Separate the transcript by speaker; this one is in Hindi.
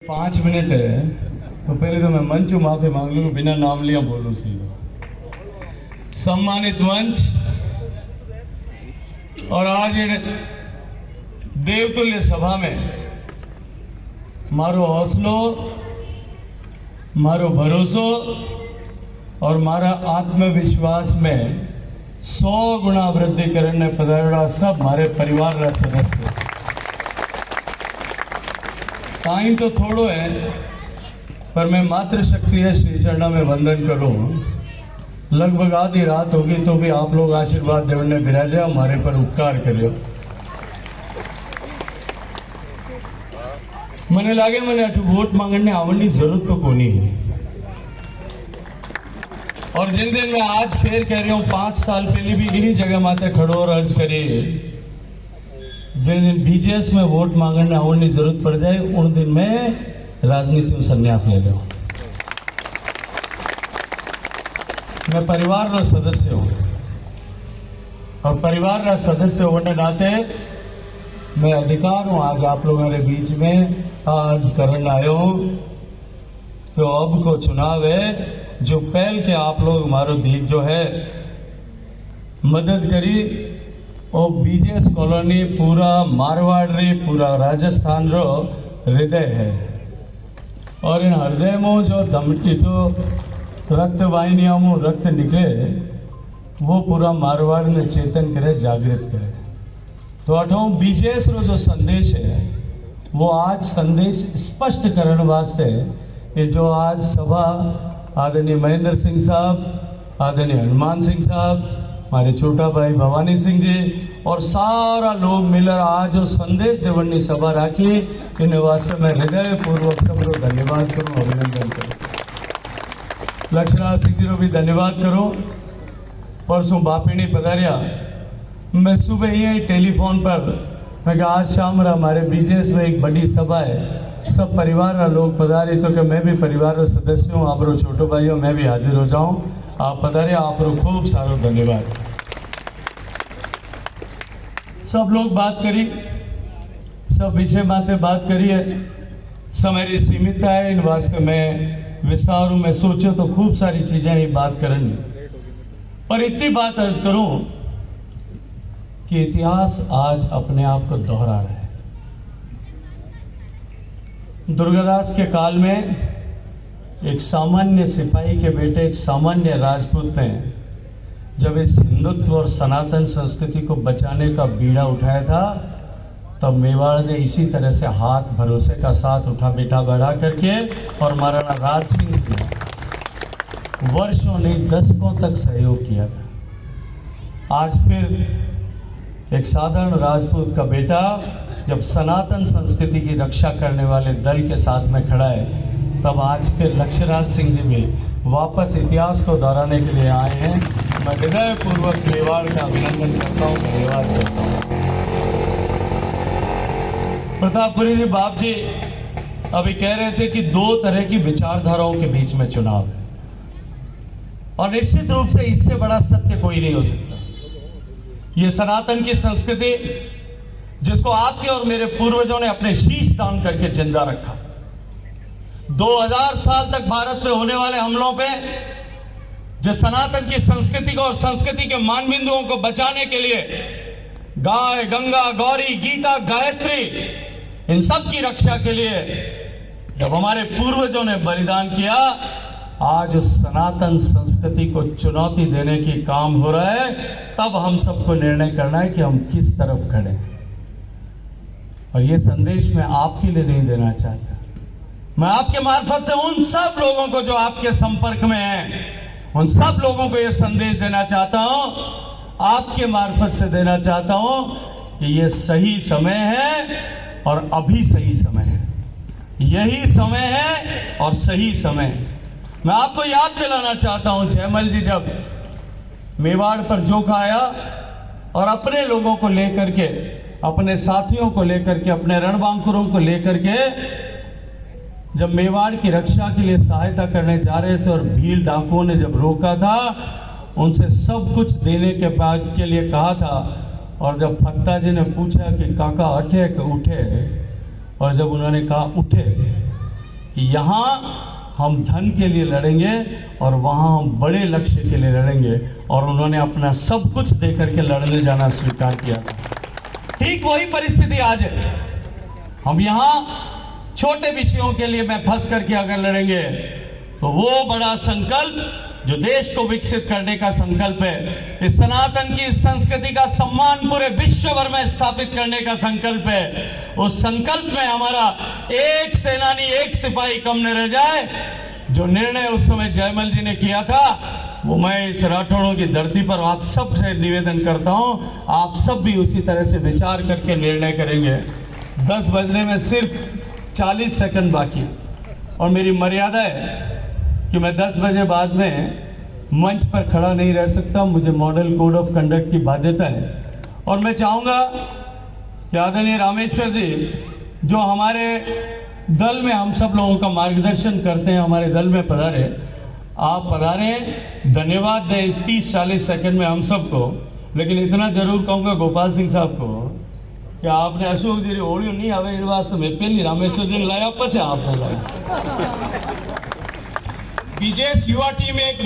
Speaker 1: 5 मिनट है तो पहले तो मैं मंच को माफी मांग लूँ, बिना नाम लिया बोलूँ सीधा। सम्मानित मंच और आज ये देवतुल्य सभा में मारो हौसलो, मारो भरोसो और मारा आत्मविश्वास में 100 गुणा वृद्धि करने पधारेला सब मारे परिवार रा सदस्य। टाइम तो थोड़ो है पर मैं मातृशक्ति है श्री चरणा में वंदन करूं। लगभग आधी रात होगी तो भी आप लोग आशीर्वाद देवने विराजे, हमारे पर उपकार करियो। मने लागे मैंने अटू वोट मांगने आवनी जरूरत तो कोनी है। और जिन दिन मैं आज फिर कह रही हूँ, 5 साल पहले भी इन्हीं जगह माते खड़ो और अर्ज करी, जिन दिन बीजेएस में वोट मांगने आवनी जरूरत पड़ जाए उन दिन में राजनीति में संन्यास ले लो। मैं परिवार का सदस्य हूँ और परिवार का सदस्य होने नाते मैं अधिकार हूँ आज आप लोगों के बीच में आज करने आयो हूँ कि अब को चुनाव है जो पहल के आप लोग हमारो दीप जो है मदद करी और बीजेएस कॉलोनी पूरा मारवाड़ री पूरा राजस्थान रो हृदय है और इन हृदय में जो दमटी तो रक्त वाहिनियों में रक्त निकले वो पूरा मारवाड़ में चेतन करे, जागृत करे। तो अठों बीजेएस रो जो संदेश है वो आज संदेश स्पष्ट करने वास्ते ये जो आज सभा आदरणीय महेंद्र सिंह साहब, आदरणीय हनुमान सिंह साहब, हमारे छोटा भाई भवानी सिंह जी और सारा लोग मिलकर आज जो संदेश देवनी सभा राखी, इन वास्ते मैं हृदय पूर्वक सबको धन्यवाद करूँ, अभिनंदन करूँ। लक्ष्मण सिंह जी को भी धन्यवाद करो। परसों बापिणी पधारिया, मैं सुबह ही टेलीफोन पर मैं कहा आज शाम हमारे बीजेएस में एक बड़ी सभा है, सब परिवार का लोग पधारे तो कि मैं भी परिवार का सदस्य हूँ, आप छोटो भाइयों मैं भी हाजिर हो जाऊँ। आप पधारे, आप खूब सारो धन्यवाद। सब लोग बात करी, सब विषय बातें बात करी है, समय की सीमितता है, इन वास्ते मैं विस्तार में सोचो तो खूब सारी चीजें ही बात करनी, पर इतनी बात अर्ज करूं कि इतिहास आज अपने आप को दोहरा रहा है। दुर्गादास के काल में एक सामान्य सिपाही के बेटे, एक सामान्य राजपूत ने जब इस हिंदुत्व और सनातन संस्कृति को बचाने का बीड़ा उठाया था, तब मेवाड़ ने इसी तरह से हाथ भरोसे का साथ उठा बैठा बढ़ा करके और महाराणा राज सिंह ने वर्षों नहीं दशकों तक सहयोग किया था। आज फिर एक साधारण राजपूत का बेटा जब सनातन संस्कृति की रक्षा करने वाले दल के साथ में खड़ा है, तब आज फिर लक्ष्यराज सिंह जी भी वापस इतिहास को दोहराने के लिए आए हैं। मैं हृदय पूर्वक मेवाड़ का अभिनंदन करता हूँ, धन्यवाद करता हूँ। प्रतापपुरी जी बाप जी अभी कह रहे थे कि 2 तरह की विचारधाराओं के बीच में चुनाव है और निश्चित रूप से इससे बड़ा सत्य कोई नहीं हो सकता। ये सनातन की संस्कृति जिसको आपके और मेरे पूर्वजों ने अपने शीश दान करके जिंदा रखा, 2000 साल तक भारत में होने वाले हमलों पे जो सनातन की संस्कृति को और संस्कृति के मानबिंदुओं को बचाने के लिए गाय, गंगा, गौरी, गीता, गायत्री, इन सब की रक्षा के लिए जब हमारे पूर्वजों ने बलिदान किया, आज उस सनातन संस्कृति को चुनौती देने की काम हो रहा है। तब हम सबको निर्णय करना है कि हम किस तरफ खड़े हैं। और ये संदेश मैं आपके लिए नहीं देना चाहता, मैं आपके मार्फत से उन सब लोगों को जो आपके संपर्क में हैं, उन सब लोगों को ये संदेश देना चाहता हूं, आपके मार्फत से देना चाहता हूं कि ये सही समय है और अभी सही समय है, यही समय है और सही समय है। मैं आपको याद दिलाना चाहता हूं, जयमल जी जब मेवाड़ पर जोखा आया और अपने लोगों को लेकर के, अपने साथियों को लेकर के, अपने रणबांकुरों को लेकर के जब मेवाड़ की रक्षा के लिए सहायता करने जा रहे थे और भील डाकुओं ने जब रोका था, उनसे सब कुछ देने के बाद के लिए कहा था। और जब फत्ता जी ने पूछा कि काका हटे कि उठे, और जब उन्होंने कहा उठे कि यहाँ हम धन के लिए लड़ेंगे और वहाँ हम बड़े लक्ष्य के लिए लड़ेंगे, और उन्होंने अपना सब कुछ दे करके लड़ने जाना स्वीकार किया था। ठीक वही परिस्थिति आज है। हम यहाँ छोटे विषयों के लिए मैं फंस करके अगर लड़ेंगे तो वो बड़ा संकल्प जो देश को विकसित करने का संकल्प है, इस सनातन की संस्कृति का सम्मान पूरे विश्व भर में स्थापित करने का संकल्प है, उस संकल्प में हमारा एक सेनानी एक सिपाही कम न रह जाए। जो निर्णय उस समय जयमल जी ने किया था, वो मैं इस राठौड़ों की धरती पर आप सब से निवेदन करता हूं, आप सब भी उसी तरह से विचार करके निर्णय करेंगे। 10 बजने में सिर्फ 40 सेकंड बाकी, और मेरी मर्यादा है कि मैं 10 बजे बाद में मंच पर खड़ा नहीं रह सकता, मुझे मॉडल कोड ऑफ कंडक्ट की बाध्यता है। और मैं चाहूँगा कि आदरणीय रामेश्वर जी जो हमारे दल में हम सब लोगों का मार्गदर्शन करते हैं, हमारे दल में पधारे, आप पधारे, धन्यवाद दें इस 30-40 सेकंड में हम सबको। लेकिन इतना जरूर कहूँगा गोपाल सिंह साहब को कि आपने अशोक जी ओढ़ियो नहीं आवे इन वास्ते में पहली रामेश्वर जी लाया, पचा आपने लाया।
Speaker 2: बीजेएस युवा टीम एक